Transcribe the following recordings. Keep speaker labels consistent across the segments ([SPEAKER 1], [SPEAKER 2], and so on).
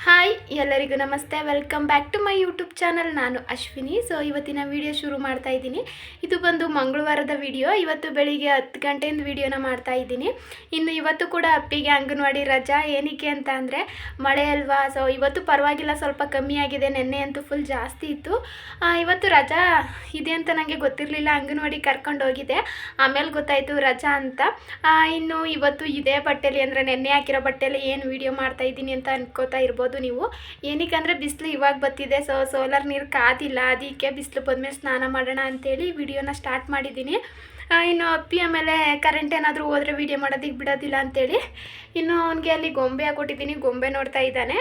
[SPEAKER 1] Hi ಎಲ್ಲರಿಗೂ ನಮಸ್ತೆ, welcome back to my YouTube channel. ನಾನು ಅಶ್ವಿನಿ. ಸೊ ಇವತ್ತಿನ ವಿಡಿಯೋ ಶುರು ಮಾಡ್ತಾ ಇದ್ದೀನಿ. ಇದು ಬಂದು ಮಂಗಳವಾರದ ವಿಡಿಯೋ. ಇವತ್ತು ಬೆಳಿಗ್ಗೆ 10 ಗಂಟೆಯಿಂದ ವಿಡಿಯೋನ ಮಾಡ್ತಾ ಇದ್ದೀನಿ. ಇನ್ನು ಇವತ್ತು ಕೂಡ ಅಪ್ಪಿಗೆ ಅಂಗನವಾಡಿ ರಜಾ. ಏನಕ್ಕೆ ಅಂತ ಅಂದರೆ ಮಳೆ ಅಲ್ವಾ. ಸೊ ಇವತ್ತು ಪರವಾಗಿಲ್ಲ, ಸ್ವಲ್ಪ ಕಮ್ಮಿ ಆಗಿದೆ. ನೆನ್ನೆ ಅಂತೂ ಫುಲ್ ಜಾಸ್ತಿ ಇತ್ತು. ಇವತ್ತು ರಜಾ ಇದೆ ಅಂತ ನನಗೆ ಗೊತ್ತಿರಲಿಲ್ಲ. ಅಂಗನವಾಡಿ ಕರ್ಕೊಂಡು ಹೋಗಿದ್ದೆ, ಆಮೇಲೆ ಗೊತ್ತಾಯಿತು ರಜಾ ಅಂತ. ಇನ್ನು ಇವತ್ತು ಇದೇ ಬಟ್ಟೆಲಿ, ಅಂದರೆ ನೆನ್ನೆ ಹಾಕಿರೋ ಬಟ್ಟೆಲಿ ಏನು ವಿಡಿಯೋ ಮಾಡ್ತಾ ಇದ್ದೀನಿ ಅಂತ ಅನ್ಕೋತಾ ಇರ್ಬೋದು ನೀವು. ಏನಕ್ಕೆ ಬಿಸಿಲು ಇವಾಗ ಬತ್ತಿದೆ. ಸೊ ಸೋಲಾರ್ ನೀರು ಕಾದಿಲ್ಲ, ಅದಕ್ಕೆ ಬಿಸಿಲು ಬಂದಮೇಲೆ ಸ್ನಾನ ಮಾಡೋಣ ಅಂತೇಳಿ ವಿಡಿಯೋನ ಸ್ಟಾರ್ಟ್ ಮಾಡಿದ್ದೀನಿ. ಇನ್ನು ಅಪ್ಪಿ ಆಮೇಲೆ ಕರೆಂಟ್ ಏನಾದರೂ ಹೋದರೆ ವಿಡಿಯೋ ಮಾಡೋದಕ್ಕೆ ಬಿಡೋದಿಲ್ಲ ಅಂಥೇಳಿ ಇನ್ನು ಅವನಿಗೆ ಅಲ್ಲಿ ಗೊಂಬೆ ಹಾಕೊಟ್ಟಿದ್ದೀನಿ. ಗೊಂಬೆ ನೋಡ್ತಾ ಇದ್ದಾನೆ.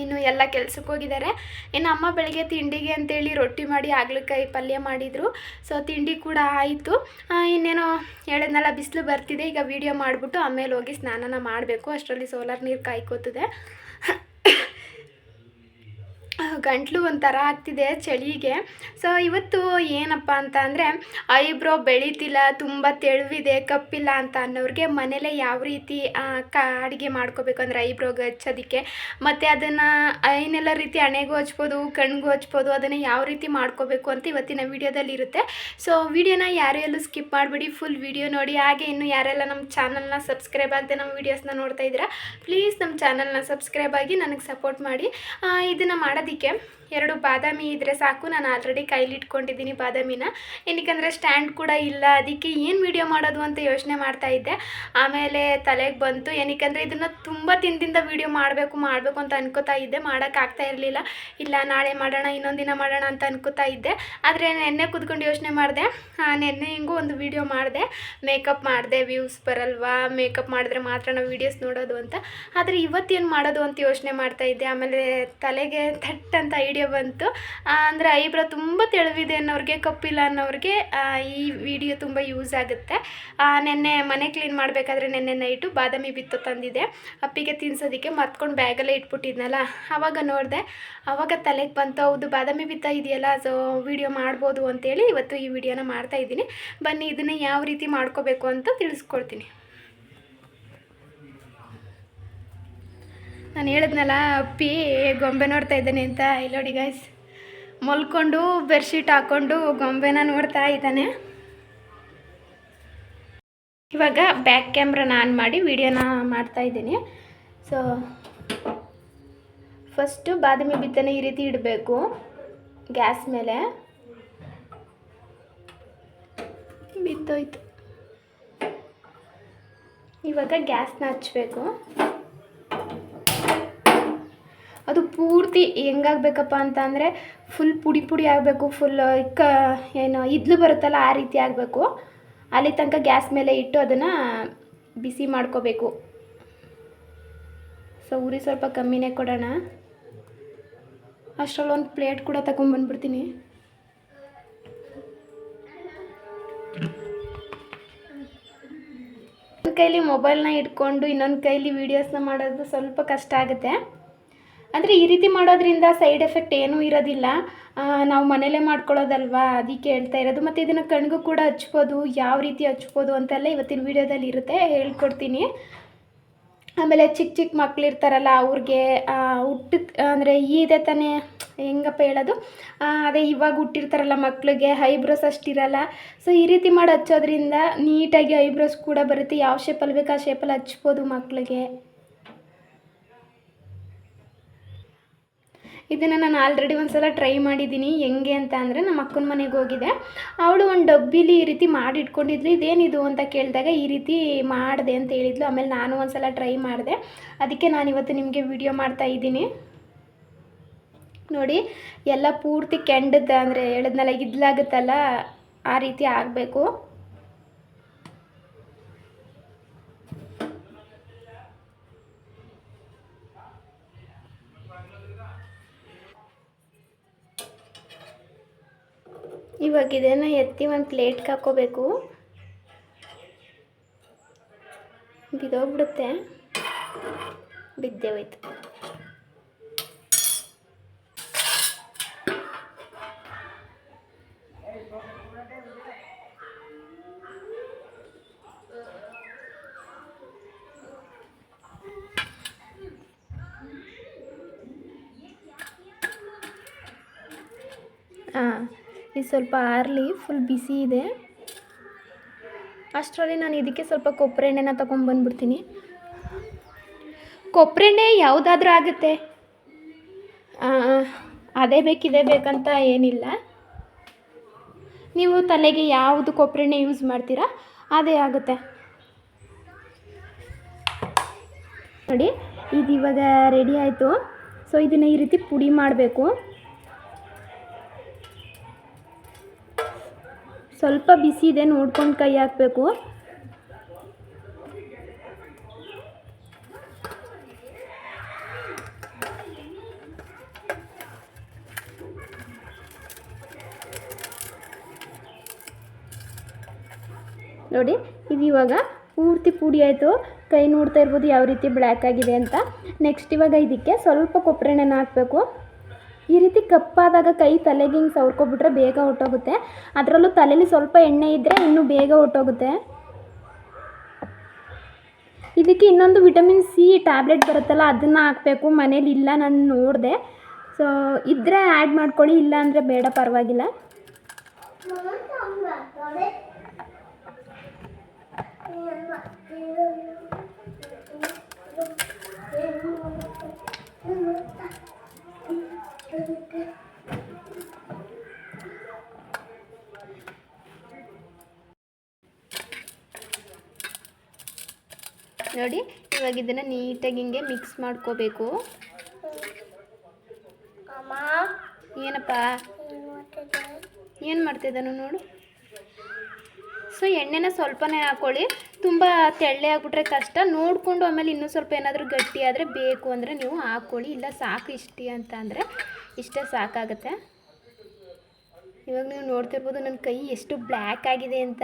[SPEAKER 1] ಇನ್ನು ಎಲ್ಲ ಕೆಲ್ಸಕ್ಕೆ ಹೋಗಿದ್ದಾರೆ. ಇನ್ನು ಅಮ್ಮ ಬೆಳಗ್ಗೆ ತಿಂಡಿಗೆ ಅಂತೇಳಿ ರೊಟ್ಟಿ ಮಾಡಿ ಹಾಗಲಕಾಯಿ ಪಲ್ಯ ಮಾಡಿದರು. ಸೊ ತಿಂಡಿ ಕೂಡ ಆಯಿತು. ಇನ್ನೇನೋ ಹೇಳಿದ್ನಲ್ಲ, ಬಿಸಿಲು ಬರ್ತಿದೆ. ಈಗ ವಿಡಿಯೋ ಮಾಡಿಬಿಟ್ಟು ಆಮೇಲೆ ಹೋಗಿ ಸ್ನಾನನ ಮಾಡಬೇಕು. ಅಷ್ಟರಲ್ಲಿ ಸೋಲಾರ್ ನೀರು ಕಾಯ್ಕೋತಿದೆ. ಗಂಟ್ಲು ಒಂಥರ ಆಗ್ತಿದೆ ಚಳಿಗೆ. ಸೊ ಇವತ್ತು ಏನಪ್ಪ ಅಂತ ಅಂದರೆ, ಐಬ್ರೋ ಬೆಳೀತಿಲ್ಲ, ತುಂಬ ತೆಳುವಿದೆ, ಕಪ್ಪಿಲ್ಲ ಅಂತ ಅನ್ನೋರಿಗೆ ಮನೇಲೇ ಯಾವ ರೀತಿ ಅಡುಗೆ ಮಾಡ್ಕೋಬೇಕು ಅಂದರೆ ಐಬ್ರೋಗೆ ಹಚ್ಚೋದಕ್ಕೆ, ಮತ್ತು ಅದನ್ನು ಏನೆಲ್ಲ ರೀತಿ ಹಣೆಗೂ ಹಚ್ಬೋದು, ಕಣ್ಣಿಗೂ ಹಚ್ಬೋದು, ಅದನ್ನು ಯಾವ ರೀತಿ ಮಾಡ್ಕೋಬೇಕು ಅಂತ ಇವತ್ತಿನ ವೀಡಿಯೋದಲ್ಲಿ ಇರುತ್ತೆ. ಸೊ ವಿಡಿಯೋನ ಯಾರು ಎಲ್ಲೂ ಸ್ಕಿಪ್ ಮಾಡಿಬಿಡಿ, ಫುಲ್ ವಿಡಿಯೋ ನೋಡಿ. ಹಾಗೆ ಇನ್ನು ಯಾರೆಲ್ಲ ನಮ್ಮ ಚಾನಲ್ನ ಸಬ್ಸ್ಕ್ರೈಬ್ ಆಗದೆ ನಮ್ಮ ವೀಡಿಯೋಸ್ನ ನೋಡ್ತಾ ಇದ್ದೀರಾ, ಪ್ಲೀಸ್ ನಮ್ಮ ಚಾನಲ್ನ ಸಬ್ಸ್ಕ್ರೈಬ್ ಆಗಿ ನನಗೆ ಸಪೋರ್ಟ್ ಮಾಡಿ. ಇದನ್ನು ಮಾಡೋದಕ್ಕೆ 2 ಬಾದಾಮಿ ಇದ್ದರೆ ಸಾಕು. ನಾನು ಆಲ್ರೆಡಿ ಕೈಲಿ ಇಟ್ಕೊಂಡಿದ್ದೀನಿ ಬಾದಾಮಿನ. ಏನಕ್ಕೆ ಸ್ಟ್ಯಾಂಡ್ ಕೂಡ ಇಲ್ಲ, ಅದಕ್ಕೆ ಏನು ವಿಡಿಯೋ ಮಾಡೋದು ಅಂತ ಯೋಚನೆ ಮಾಡ್ತಾ ಇದ್ದೆ. ಆಮೇಲೆ ತಲೆಗೆ ಬಂತು, ಏನಕ್ಕೆ ಇದನ್ನು ತುಂಬ ದಿನದಿಂದ ವಿಡಿಯೋ ಮಾಡಬೇಕು ಅಂತ ಅನ್ಕೋತಾ ಇದ್ದೆ. ಮಾಡೋಕ್ಕಾಗ್ತಾ ಇರಲಿಲ್ಲ. ಇಲ್ಲ ನಾಳೆ ಮಾಡೋಣ, ಇನ್ನೊಂದು ದಿನ ಮಾಡೋಣ ಅಂತ ಅನ್ಕೋತಾ ಇದ್ದೆ. ಆದರೆ ನೆನ್ನೆ ಕೂತ್ಕೊಂಡು ಯೋಚನೆ ಮಾಡಿದೆ. ನೆನ್ನೆ ಹಿಂಗೂ ಒಂದು ವಿಡಿಯೋ ಮಾಡಿದೆ, ಮೇಕಪ್ ಮಾಡಿದೆ. ವ್ಯೂಸ್ ಬರಲ್ವಾ, ಮೇಕಪ್ ಮಾಡಿದ್ರೆ ಮಾತ್ರ ನಾವು ವೀಡಿಯೋಸ್ ನೋಡೋದು ಅಂತ. ಆದರೆ ಇವತ್ತೇನು ಮಾಡೋದು ಅಂತ ಯೋಚನೆ ಮಾಡ್ತಾ ಇದ್ದೆ. ಆಮೇಲೆ ತಲೆಗೆ ಥಟ್ ಅಂತ ಐಡಿಯಾ ಬಂತು. ಅಂದರೆ ಐಬ್ರೋ ತುಂಬ ತೆಳುವಿದೆ ಅನ್ನೋರಿಗೆ, ಕಪ್ಪಿಲ್ಲ ಅನ್ನೋರಿಗೆ ಈ ವಿಡಿಯೋ ತುಂಬ ಯೂಸ್ ಆಗುತ್ತೆ. ನೆನ್ನೆ ಮನೆ ಕ್ಲೀನ್ ಮಾಡಬೇಕಾದ್ರೆ ನೆನ್ನೆ ನೈಟು ಬಾದಾಮಿ ಬಿತ್ತು ತಂದಿದ್ದೆ ಅಪ್ಪಿಗೆ ತಿನ್ಸೋದಕ್ಕೆ. ಮರ್ತ್ಕೊಂಡು ಬ್ಯಾಗಲ್ಲೇ ಇಟ್ಬಿಟ್ಟಿದ್ನಲ್ಲ, ಆವಾಗ ನೋಡಿದೆ. ಆವಾಗ ತಲೆಗೆ ಬಂತು, ಹೌದು ಬಾದಾಮಿ ಬಿತ್ತ ಇದೆಯಲ್ಲ, ಸೊ ವಿಡಿಯೋ ಮಾಡ್ಬೋದು ಅಂತೇಳಿ ಇವತ್ತು ಈ ವಿಡಿಯೋನ ಮಾಡ್ತಾಯಿದ್ದೀನಿ. ಬನ್ನಿ ಇದನ್ನು ಯಾವ ರೀತಿ ಮಾಡ್ಕೋಬೇಕು ಅಂತ ತಿಳಿಸ್ಕೊಡ್ತೀನಿ. ನಾನು ಹೇಳಿದ್ನಲ್ಲ ಅಪ್ಪಿ ಗೊಂಬೆ ನೋಡ್ತಾ ಇದ್ದಾನೆ ಅಂತ. ಇಲ್ಲಿ ನೋಡಿ ಗೈಸ್, ಮಲ್ಕೊಂಡು ಬೆಡ್ಶೀಟ್ ಹಾಕ್ಕೊಂಡು ಗೊಂಬೆನ ನೋಡ್ತಾ ಇದ್ದಾನೆ. ಇವಾಗ ಬ್ಯಾಕ್ ಕ್ಯಾಮ್ರಾನ ಆನ್ ಮಾಡಿ ವಿಡಿಯೋನ ಮಾಡ್ತಾ ಇದ್ದೀನಿ. ಸೊ ಫಸ್ಟು ಬಾದಾಮಿ ಬಿತ್ತನೆ ಈ ರೀತಿ ಇಡಬೇಕು ಗ್ಯಾಸ್ ಮೇಲೆ. ಬಿತ್ತೋಯ್ತು. ಇವಾಗ ಗ್ಯಾಸ್ನ ಹಚ್ಚಬೇಕು. ಅದು ಪೂರ್ತಿ ಹೆಂಗಾಗಬೇಕಪ್ಪ ಅಂತ ಅಂದರೆ, ಫುಲ್ ಪುಡಿ ಪುಡಿ ಆಗಬೇಕು. ಫುಲ್ ಏನು ಇದ್ಲು ಬರುತ್ತಲ್ಲ, ಆ ರೀತಿ ಆಗಬೇಕು. ಅಲ್ಲಿ ತನಕ ಗ್ಯಾಸ್ ಮೇಲೆ ಇಟ್ಟು ಅದನ್ನು ಬಿಸಿ ಮಾಡ್ಕೋಬೇಕು. ಸೊ ಉರಿ ಸ್ವಲ್ಪ ಕಮ್ಮಿನೇ ಕೊಡೋಣ. ಅಷ್ಟರಲ್ಲಿ ಒಂದು ಪ್ಲೇಟ್ ಕೂಡ ತಗೊಂಡ್ಬಂದ್ಬಿಡ್ತೀನಿ. ಒಂದು ಕೈಲಿ ಮೊಬೈಲ್ನ ಇಟ್ಕೊಂಡು ಇನ್ನೊಂದು ಕೈಲಿ ವೀಡಿಯೋಸ್ನ ಮಾಡೋದು ಸ್ವಲ್ಪ ಕಷ್ಟ ಆಗುತ್ತೆ. ಅಂದರೆ ಈ ರೀತಿ ಮಾಡೋದ್ರಿಂದ ಸೈಡ್ ಎಫೆಕ್ಟ್ ಏನೂ ಇರೋದಿಲ್ಲ. ನಾವು ಮನೇಲೇ ಮಾಡ್ಕೊಳ್ಳೋದಲ್ವಾ, ಅದಕ್ಕೆ ಹೇಳ್ತಾ ಇರೋದು. ಮತ್ತು ಇದನ್ನು ಕಣ್ಣಿಗೂ ಕೂಡ ಹಚ್ಬೋದು, ಯಾವ ರೀತಿ ಹಚ್ಬೋದು ಅಂತೆಲ್ಲ ಇವತ್ತಿನ ವೀಡಿಯೋದಲ್ಲಿ ಇರುತ್ತೆ, ಹೇಳ್ಕೊಡ್ತೀನಿ. ಆಮೇಲೆ ಚಿಕ್ಕ ಚಿಕ್ಕ ಮಕ್ಳು ಇರ್ತಾರಲ್ಲ, ಅವ್ರಿಗೆ ಅಂದರೆ ಇದೆ ತಾನೇ, ಹೆಂಗಪ್ಪ ಹೇಳೋದು, ಅದೇ ಇವಾಗ ಹುಟ್ಟಿರ್ತಾರಲ್ಲ ಮಕ್ಳಿಗೆ ಐಬ್ರೋಸ್ ಅಷ್ಟಿರಲ್ಲ. ಸೊ ಈ ರೀತಿ ಮಾಡಿ ಹಚ್ಚೋದ್ರಿಂದ ನೀಟಾಗಿ ಐಬ್ರೋಸ್ ಕೂಡ ಬರುತ್ತೆ. ಯಾವ ಶೇಪಲ್ಲಿ ಬೇಕು ಆ ಶೇಪಲ್ಲಿ ಹಚ್ಬೋದು ಮಕ್ಳಿಗೆ. ಇದನ್ನು ನಾನು ಆಲ್ರೆಡಿ ಒಂದು ಸಲ ಟ್ರೈ ಮಾಡಿದ್ದೀನಿ. ಹೆಂಗೆ ಅಂತ ಅಂದರೆ, ನಮ್ಮ ಅಕ್ಕನ ಮನೆಗೆ ಹೋಗಿದ್ದೆ. ಅವಳು ಒಂದು ಡಬ್ಬಿಲಿ ಈ ರೀತಿ ಮಾಡಿ ಇಟ್ಕೊಂಡಿದ್ಲು. ಇದೇನಿದು ಅಂತ ಕೇಳಿದಾಗ ಈ ರೀತಿ ಮಾಡಿದೆ ಅಂತ ಹೇಳಿದ್ಲು. ಆಮೇಲೆ ನಾನು ಒಂದು ಸಲ ಟ್ರೈ ಮಾಡಿದೆ, ಅದಕ್ಕೆ ನಾನು ಇವತ್ತು ನಿಮಗೆ ವಿಡಿಯೋ ಮಾಡ್ತಾ ಇದ್ದೀನಿ. ನೋಡಿ, ಎಲ್ಲ ಪೂರ್ತಿ ಕೆಂಡದ, ಅಂದರೆ ಹೇಳಿದ್ನಲ್ಲ ಇದ್ಲಾಗುತ್ತಲ್ಲ, ಆ ರೀತಿ ಆಗಬೇಕು. ಇವಾಗ ಇದನ್ನು ಎತ್ತಿ ಒಂದು ಪ್ಲೇಟ್ಗೆ ಹಾಕ್ಕೋಬೇಕು. ಬಿದ್ದೋಗ್ಬಿಡುತ್ತೆ, ಬಿದ್ದೇ ಹೋಯ್ತು. ಇದು ಸ್ವಲ್ಪ ಆರಲಿ, ಫುಲ್ ಬಿಸಿ ಇದೆ. ಅಷ್ಟರಲ್ಲಿ ನಾನು ಇದಕ್ಕೆ ಸ್ವಲ್ಪ ಕೊಬ್ಬರಿ ಎಣ್ಣೆನ ತೊಗೊಂಡ್ಬಂದ್ಬಿಡ್ತೀನಿ. ಕೊಬ್ಬರಿ ಎಣ್ಣೆ ಯಾವುದಾದ್ರೂ ಆಗುತ್ತೆ, ಅದೇ ಬೇಕಿದೆ ಬೇಕಂತ ಏನಿಲ್ಲ. ನೀವು ತಲೆಗೆ ಯಾವುದು ಕೊಬ್ಬರಿ ಎಣ್ಣೆ ಯೂಸ್ ಮಾಡ್ತೀರಾ ಅದೇ ಆಗುತ್ತೆ ನೋಡಿ. ಇದು ಇವಾಗ ರೆಡಿ ಆಯಿತು. ಸೊ ಇದನ್ನು ಈ ರೀತಿ ಪುಡಿ ಮಾಡಬೇಕು. ಸ್ವಲ್ಪ ಬಿಸಿ ಇದೆ, ನೋಡ್ಕೊಂಡು ಕೈ ಹಾಕಬೇಕು. ನೋಡಿ ಇದು ಇವಾಗ ಪೂರ್ತಿ ಪುಡಿ ಆಯಿತು. ಕೈ ನೋಡ್ತಾ ಇರ್ಬೋದು ಯಾವ ರೀತಿ ಬ್ಲ್ಯಾಕ್ ಆಗಿದೆ ಅಂತ. ನೆಕ್ಸ್ಟ್ ಇವಾಗ ಇದಕ್ಕೆ ಸ್ವಲ್ಪ ಕೊಬ್ಬರಿ ಎಣ್ಣೆನ ಹಾಕಬೇಕು. ಈ ರೀತಿ ಕಪ್ಪಾದಾಗ ಕೈ ತಲೆಗೆ ಹಿಂಗೆ ಸವರ್ಕೊಬಿಟ್ರೆ ಬೇಗ ಹೊಟ್ಟೋಗುತ್ತೆ. ಅದರಲ್ಲೂ ತಲೆಯಲ್ಲಿ ಸ್ವಲ್ಪ ಎಣ್ಣೆ ಇದ್ದರೆ ಇನ್ನೂ ಬೇಗ ಹೊಟ್ಟೋಗುತ್ತೆ. ಇದಕ್ಕೆ ಇನ್ನೊಂದು ವಿಟಮಿನ್ ಸಿ ಟ್ಯಾಬ್ಲೆಟ್ ಬರುತ್ತಲ್ಲ, ಅದನ್ನು ಹಾಕಬೇಕು. ಮನೇಲಿ ಇಲ್ಲ, ನಾನು ನೋಡಿದೆ. ಸೊ ಇದ್ದರೆ ಆ್ಯಡ್ ಮಾಡ್ಕೊಳ್ಳಿ, ಇಲ್ಲ ಅಂದರೆ ಬೇಡ, ಪರವಾಗಿಲ್ಲ. ನೋಡಿ ಇವಾಗ ಇದನ್ನು ನೀಟಾಗಿ ಹಿಂಗೆ ಮಿಕ್ಸ್ ಮಾಡ್ಕೋಬೇಕು. ಏನಪ್ಪ ಏನು ಮಾಡ್ತಿದ್ದಾನು ನೋಡು. ಸೊ ಎಣ್ಣೆನ ಸ್ವಲ್ಪನೇ ಹಾಕ್ಕೊಳ್ಳಿ, ತುಂಬ ತೆಳ್ಳೆ ಆಗಿಬಿಟ್ರೆ ಕಷ್ಟ. ನೋಡಿಕೊಂಡು ಆಮೇಲೆ ಇನ್ನೂ ಸ್ವಲ್ಪ ಏನಾದರೂ ಗಟ್ಟಿ ಆದರೆ ಬೇಕು ಅಂದರೆ ನೀವು ಹಾಕ್ಕೊಳ್ಳಿ, ಇಲ್ಲ ಸಾಕು ಇಷ್ಟೇ ಅಂತ ಅಂದರೆ ಇಷ್ಟೇ ಸಾಕಾಗುತ್ತೆ. ಇವಾಗ ನೀವು ನೋಡ್ತಿರ್ಬೋದು ನನ್ನ ಕೈ ಎಷ್ಟು ಬ್ಲ್ಯಾಕ್ ಆಗಿದೆ ಅಂತ.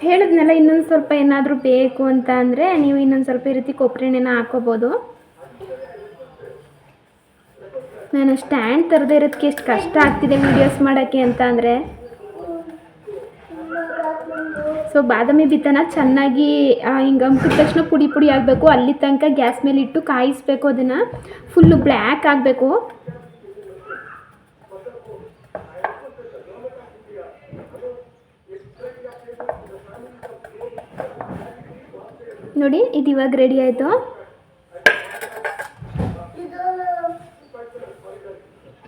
[SPEAKER 1] ಹೇಳಿದ್ನಲ್ಲ, ಇನ್ನೊಂದು ಸ್ವಲ್ಪ ಏನಾದರೂ ಬೇಕು ಅಂತ ಅಂದರೆ ನೀವು ಇನ್ನೊಂದು ಸ್ವಲ್ಪ ಈ ರೀತಿ ಕೊಬ್ಬರಿ ಎಣ್ಣೆನ ಹಾಕ್ಕೋಬೋದು. ನಾನು ಸ್ಟ್ಯಾಂಡ್ ತರದೇ ಇರೋದಕ್ಕೆ ಎಷ್ಟು ಕಷ್ಟ ಆಗ್ತಿದೆ ವೀಡಿಯೋಸ್ ಮಾಡೋಕ್ಕೆ ಅಂತ ಅಂದರೆ. ಸೊ ಬಾದಾಮಿ ಬಿತ್ತನ ಚೆನ್ನಾಗಿ ಹಿಂಗೆ ಅಂಕಿದ ತಕ್ಷಣ ಪುಡಿ ಪುಡಿ ಆಗಬೇಕು. ಅಲ್ಲಿ ತನಕ ಗ್ಯಾಸ್ ಮೇಲೆ ಇಟ್ಟು ಕಾಯಿಸ್ಬೇಕು. ಅದನ್ನು ಫುಲ್ಲು ಬ್ಲ್ಯಾಕ್ ಆಗಬೇಕು. ನೋಡಿ ಇದು ಇವಾಗ ರೆಡಿ ಆಯಿತು.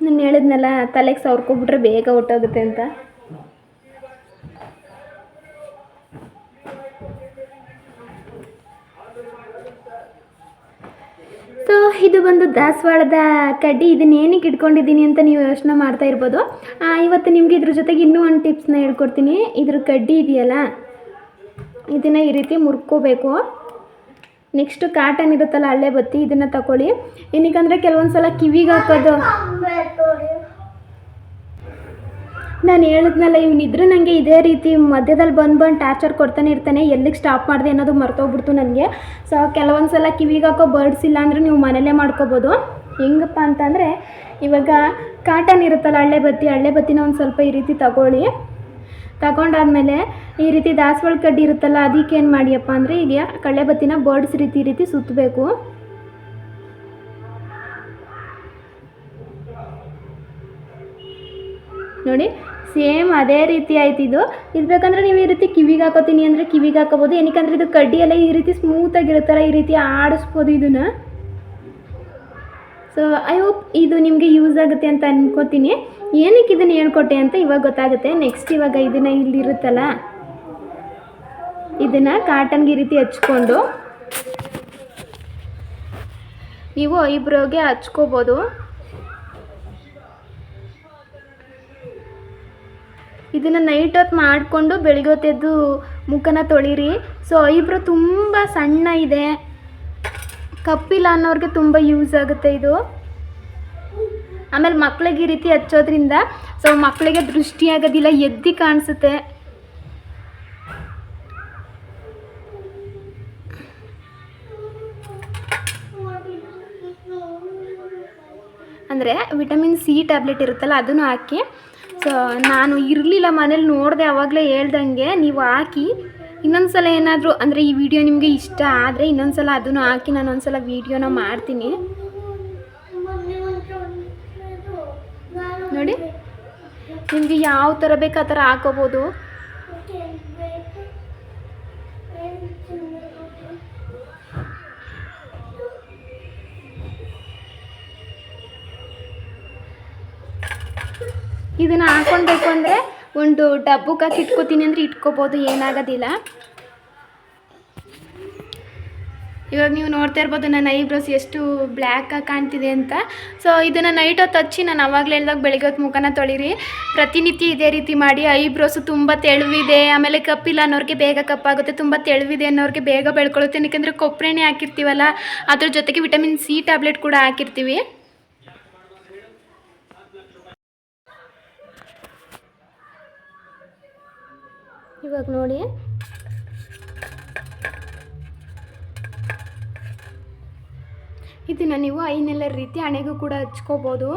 [SPEAKER 1] ನಾನು ಹೇಳಿದ್ನಲ್ಲ ತಲೆಗೆ ಸವರ್ಕೊಬಿಟ್ರೆ ಬೇಗ ಹೊಟ್ಟೋಗುತ್ತೆ ಅಂತ. ಸೊ ಇದು ಬಂದು ದಾಸವಾಳದ ಕಡ್ಡಿ. ಇದನ್ನ ಏನಕ್ಕೆ ಇಟ್ಕೊಂಡಿದ್ದೀನಿ ಅಂತ ನೀವು ಯೋಚನೆ ಮಾಡ್ತಾ ಇರ್ಬೋದು. ಇವತ್ತು ನಿಮಗೆ ಇದ್ರ ಜೊತೆಗೆ ಇನ್ನೂ ಒಂದು ಟಿಪ್ಸ್ನ ಹೇಳ್ಕೊಡ್ತೀನಿ. ಇದ್ರ ಕಡ್ಡಿ ಇದೆಯಲ್ಲ, ಇದನ್ನು ಈ ರೀತಿ ಮುರ್ಕೋಬೇಕು. ನೆಕ್ಸ್ಟು ಕಾಟನ್ ಇರುತ್ತಲ್ಲ, ಹಳ್ಳೆ ಬತ್ತಿ, ಇದನ್ನು ತಗೊಳ್ಳಿ. ಏನಕ್ಕಂದರೆ ಕೆಲವೊಂದು ಸಲ ಕಿವಿಗೆ ಹಾಕೋದು. ನಾನು ಹೇಳಿದ್ನಲ್ಲ, ಇವನಿದ್ರೆ ನನಗೆ ಇದೇ ರೀತಿ ಮಧ್ಯದಲ್ಲಿ ಬಂದು ಟಾರ್ಚರ್ ಕೊಡ್ತಾನೆ ಇರ್ತಾನೆ. ಎಲ್ಲಿಗೆ ಸ್ಟಾಪ್ ಮಾಡಿದೆ ಅನ್ನೋದು ಮರ್ತೋಗ್ಬಿಡ್ತು ನನಗೆ. ಸೊ ಕೆಲವೊಂದು ಸಲ ಕಿವಿಗೆ ಹಾಕೋ ಬರ್ಡ್ಸ್ ಇಲ್ಲ ಅಂದರೆ ನೀವು ಮನೇಲೇ ಮಾಡ್ಕೋಬೋದು. ಹೆಂಗಪ್ಪ ಅಂತಂದರೆ, ಇವಾಗ ಕಾಟನ್ ಇರುತ್ತಲ್ಲ, ಹಳ್ಳೆ ಬತ್ತಿನ ಒಂದು ಸ್ವಲ್ಪ ಈ ರೀತಿ ತಗೊಳ್ಳಿ. ತಗೊಂಡಾದ್ಮೇಲೆ ಈ ರೀತಿ ದಾಸವಾಳ ಕಡ್ಡಿ ಇರುತ್ತಲ್ಲ, ಅದಕ್ಕೆ ಏನು ಮಾಡಿಯಪ್ಪ ಅಂದರೆ ಈಗ ಕಳ್ಳೆ ಬತ್ತಿನ ಬರ್ಡ್ಸ್ ಈ ರೀತಿ ಸುತ್ತಬೇಕು. ನೋಡಿ ಸೇಮ್ ಅದೇ ರೀತಿ ಆಯ್ತು. ಇದು ಬೇಕಂದ್ರೆ ನೀವು ಈ ರೀತಿ ಕಿವಿಗೆ ಹಾಕೋತೀನಿ ಅಂದರೆ ಕಿವಿಗೆ ಹಾಕೋಬೋದು. ಏನಕ್ಕಂದ್ರೆ ಇದು ಕಡ್ಡಿ ಎಲ್ಲ ಈ ರೀತಿ ಸ್ಮೂತಾಗಿರುತ್ತಲ್ಲ, ಈ ರೀತಿ ಆಡಿಸ್ಬೋದು ಇದನ್ನು. ಸೊ ಐ ಹೋಪ್ ಇದು ನಿಮಗೆ ಯೂಸ್ ಆಗುತ್ತೆ ಅಂತ ಅನ್ಕೋತೀನಿ. ಏನಕ್ಕೆ ಇದನ್ನು ಹೇಳ್ಕೊಟ್ಟೆ ಅಂತ ಇವಾಗ ಗೊತ್ತಾಗುತ್ತೆ. ನೆಕ್ಸ್ಟ್ ಇವಾಗ ಇದನ್ನು ಇಲ್ಲಿರುತ್ತಲ್ಲ, ಇದನ್ನು ಕಾಟನ್ಗೆ ಈ ರೀತಿ ಹಚ್ಕೊಂಡು ನೀವು ಐಬ್ರೋಗೆ ಹಚ್ಕೋಬೋದು. ಇದನ್ನು ನೈಟ್ ಹೊತ್ತು ಮಾಡಿಕೊಂಡು ಬೆಳಿಗ್ಗೆ ಹೊತ್ತೆದ್ದು ಮುಖನ ತೊಳಿರಿ. ಸೊ ಐಬ್ರೋ ತುಂಬ ಸಣ್ಣ ಇದೆ, ಕಪ್ಪಿಲ್ಲ ಅನ್ನೋರಿಗೆ ತುಂಬ ಯೂಸ್ ಆಗುತ್ತೆ ಇದು. ಆಮೇಲೆ ಮಕ್ಕಳಿಗೆ ಈ ರೀತಿ ಹಚ್ಚೋದ್ರಿಂದ ಸೊ ಮಕ್ಕಳಿಗೆ ದೃಷ್ಟಿ ಆಗೋದಿಲ್ಲ, ಎದ್ದು ಕಾಣಿಸುತ್ತೆ. ಅಂದರೆ ವಿಟಮಿನ್ ಸಿ ಟ್ಯಾಬ್ಲೆಟ್ ಇರುತ್ತಲ್ಲ ಅದನ್ನು ಹಾಕಿ. ಸೊ ನಾನು ಇರಲಿಲ್ಲ ಮನೇಲಿ, ನೋಡಿದೆ ಆವಾಗಲೇ ಹೇಳ್ದಂಗೆ ನೀವು ಹಾಕಿ. ಇನ್ನೊಂದು ಸಲ ಏನಾದರೂ ಅಂದರೆ ಈ ವಿಡಿಯೋ ನಿಮಗೆ ಇಷ್ಟ ಆದರೆ ಇನ್ನೊಂದು ಸಲ ಅದನ್ನು ಹಾಕಿ ನಾನು ಒಂದು ಸಲ ವೀಡಿಯೋನ ಮಾಡ್ತೀನಿ ನೋಡಿ. ನಿಮಗೆ ಯಾವ ಥರ ಬೇಕು ಆ ಥರ ಹಾಕೋಬೋದು. ಇದನ್ನು ಹಾಕ್ಕೊಳ್ಬೇಕು ಅಂದರೆ ಒಂದು ಡಬ್ಬಕ್ಕೆ ಹಾಕಿ ಇಟ್ಕೋತೀನಿ ಅಂದರೆ ಇಟ್ಕೋಬೋದು, ಏನಾಗೋದಿಲ್ಲ. ಇವಾಗ ನೀವು ನೋಡ್ತಾ ಇರ್ಬೋದು ನನ್ನ ಐಬ್ರೋಸ್ ಎಷ್ಟು ಬ್ಲ್ಯಾಕಾಗಿ ಕಾಣ್ತಿದೆ ಅಂತ. ಸೊ ಇದನ್ನು ನೈಟ್ ಹೊತ್ತು ಹಚ್ಚಿ ನಾನು ಆವಾಗಲೇ ಹೇಳ್ದಾಗ ಬೆಳಿಗ್ಗೆ ಹೊತ್ತು ಮುಖನ ತೊಳಿರಿ. ಪ್ರತಿನಿತ್ಯ ಇದೇ ರೀತಿ ಮಾಡಿ. ಐಬ್ರೋಸು ತುಂಬ ತೆಳುವಿದೆ, ಆಮೇಲೆ ಕಪ್ಪಿಲ್ಲ ಅನ್ನೋರಿಗೆ ಬೇಗ ಕಪ್ಪಾಗುತ್ತೆ, ತುಂಬ ತೆಳುವಿದೆ ಅನ್ನೋರಿಗೆ ಬೇಗ ಬೆಳ್ಕೊಳ್ಳುತ್ತೆ. ಯಾಕೆಂದರೆ ಕೊಬ್ಬರೆಣ್ಣೆ ಹಾಕಿರ್ತೀವಲ್ಲ, ಅದ್ರ ಜೊತೆಗೆ ವಿಟಮಿನ್ ಸಿ ಟ್ಯಾಬ್ಲೆಟ್ ಕೂಡ ಹಾಕಿರ್ತೀವಿ. ಇವಾಗ ನೋಡಿ, ಇದನ್ನು ನೀವು ಐನೆಲ್ಲ ರೀತಿ ಹಣೆಗೂ ಕೂಡ ಹಚ್ಕೋಬೋದು.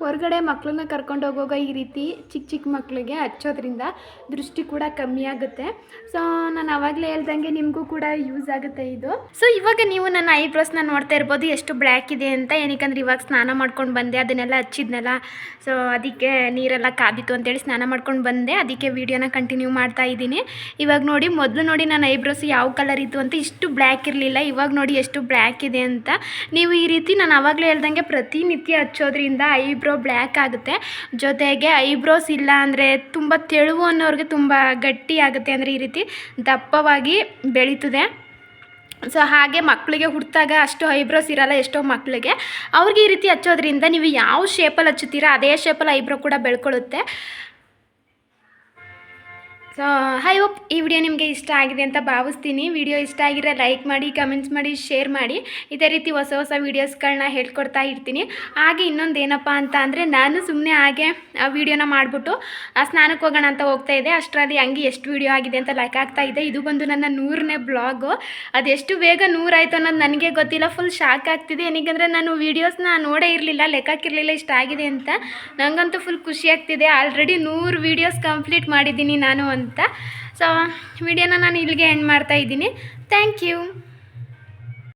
[SPEAKER 1] ಹೊರಗಡೆ ಮಕ್ಕಳನ್ನ ಕರ್ಕೊಂಡು ಹೋಗುವಾಗ ಈ ರೀತಿ ಚಿಕ್ಕ ಚಿಕ್ಕ ಮಕ್ಕಳಿಗೆ ಹಚ್ಚೋದ್ರಿಂದ ದೃಷ್ಟಿ ಕೂಡ ಕಮ್ಮಿ ಆಗುತ್ತೆ. ಸೊ ನಾನು ಆವಾಗಲೇ ಹೇಳ್ದಂಗೆ ನಿಮಗೂ ಕೂಡ ಯೂಸ್ ಆಗುತ್ತೆ ಇದು. ಸೊ ಇವಾಗ ನೀವು ನನ್ನ ಐಬ್ರೋಸ್ನ ನೋಡ್ತಾ ಇರ್ಬೋದು ಎಷ್ಟು ಬ್ಲ್ಯಾಕ್ ಇದೆ ಅಂತ. ಏನಕ್ಕಂದ್ರೆ ಇವಾಗ ಸ್ನಾನ ಮಾಡ್ಕೊಂಡು ಬಂದೆ, ಅದನ್ನೆಲ್ಲ ಹಚ್ಚಿದ್ನಲ್ಲ, ಸೊ ಅದಕ್ಕೆ ನೀರೆಲ್ಲ ಕಾದಿತ್ತು ಅಂತೇಳಿ ಸ್ನಾನ ಮಾಡ್ಕೊಂಡು ಬಂದೆ, ಅದಕ್ಕೆ ವೀಡಿಯೋನ ಕಂಟಿನ್ಯೂ ಮಾಡ್ತಾ ಇದ್ದೀನಿ. ಇವಾಗ ನೋಡಿ, ಮೊದಲು ನೋಡಿ ನನ್ನ ಐಬ್ರೋಸ್ ಯಾವ ಕಲರ್ ಇತ್ತು ಅಂತ, ಇಷ್ಟು ಬ್ಲ್ಯಾಕ್ ಇರಲಿಲ್ಲ. ಇವಾಗ ನೋಡಿ ಎಷ್ಟು ಬ್ಲ್ಯಾಕ್ ಇದೆ ಅಂತ. ನೀವು ಈ ರೀತಿ ನಾನು ಆವಾಗಲೇ ಹೇಳ್ದಂಗೆ ಪ್ರತಿನಿತ್ಯ ಹಚ್ಚೋದ್ರಿಂದ ಐಬ್ರೋ ಬ್ಲ್ಯಾಕ್ ಆಗುತ್ತೆ. ಜೊತೆಗೆ ಐಬ್ರೋಸ್ ಇಲ್ಲ ಅಂದರೆ ತುಂಬ ತೆಳುವು ಅನ್ನೋರಿಗೆ ತುಂಬ ಗಟ್ಟಿ ಆಗುತ್ತೆ, ಅಂದರೆ ಈ ರೀತಿ ದಪ್ಪವಾಗಿ ಬೆಳೀತದೆ. ಸೊ ಹಾಗೆ ಮಕ್ಕಳಿಗೆ ಹುಟ್ಟಿದಾಗ ಅಷ್ಟು ಐಬ್ರೋಸ್ ಇರಲ್ಲ ಎಷ್ಟೋ ಮಕ್ಕಳಿಗೆ, ಅವ್ರಿಗೆ ಈ ರೀತಿ ಹಚ್ಚೋದ್ರಿಂದ ನೀವು ಯಾವ ಶೇಪಲ್ಲಿ ಹಚ್ಚುತ್ತೀರಾ ಅದೇ ಶೇಪಲ್ಲಿ ಐಬ್ರೋ ಕೂಡ ಬೆಳ್ಕೊಳ್ಳುತ್ತೆ. ಸೊ ಐ ಹೋಪ್ ಈ ವಿಡಿಯೋ ನಿಮಗೆ ಇಷ್ಟ ಆಗಿದೆ ಅಂತ ಭಾವಿಸ್ತೀನಿ. ವಿಡಿಯೋ ಇಷ್ಟ ಆಗಿದ್ರೆ ಲೈಕ್ ಮಾಡಿ, ಕಮೆಂಟ್ಸ್ ಮಾಡಿ, ಶೇರ್ ಮಾಡಿ. ಇದೇ ರೀತಿ ಹೊಸ ಹೊಸ ವೀಡಿಯೋಸ್ಗಳನ್ನ ಹೇಳ್ಕೊಡ್ತಾ ಇರ್ತೀನಿ. ಹಾಗೆ ಇನ್ನೊಂದು ಏನಪ್ಪ ಅಂತ ಅಂದರೆ, ನಾನು ಸುಮ್ಮನೆ ಹಾಗೆ ಆ ವಿಡಿಯೋನ ಮಾಡಿಬಿಟ್ಟು ಸ್ನಾನಕ್ಕೆ ಹೋಗೋಣ ಅಂತ ಹೋಗ್ತಾ ಇದ್ದೆ. ಅಷ್ಟರಲ್ಲಿ ಹಂಗೆ ಎಷ್ಟು ವೀಡಿಯೋ ಆಗಿದೆ ಅಂತ ಲೆಕ್ಕ ಆಗ್ತಾ ಇದೆ. ಇದು ಬಂದು ನನ್ನ 100ನೇ ಬ್ಲಾಗು. ಅದೆಷ್ಟು ಬೇಗ 100 ಆಯಿತು ಅನ್ನೋದು ನನಗೆ ಗೊತ್ತಿಲ್ಲ. ಫುಲ್ ಶಾಕ್ ಆಗ್ತಿದೆ. ಏನಕ್ಕೆ ನಾನು ವೀಡಿಯೋಸ್ನ ನೋಡೇ ಇರಲಿಲ್ಲ, ಲೆಕ್ಕಕ್ಕಿರಲಿಲ್ಲ ಇಷ್ಟ ಆಗಿದೆ ಅಂತ. ನನಗಂತೂ ಫುಲ್ ಖುಷಿ ಆಗ್ತಿದೆ. ಆಲ್ರೆಡಿ 100 ವೀಡಿಯೋಸ್ ಕಂಪ್ಲೀಟ್ ಮಾಡಿದ್ದೀನಿ ನಾನು ಅಂತ. ಸೊ ವಿಡಿಯೋನ ನಾನು ಇಲ್ಲಿಗೆ ಎಂಡ್ ಮಾಡ್ತಾ ಇದ್ದೀನಿ. Thank you.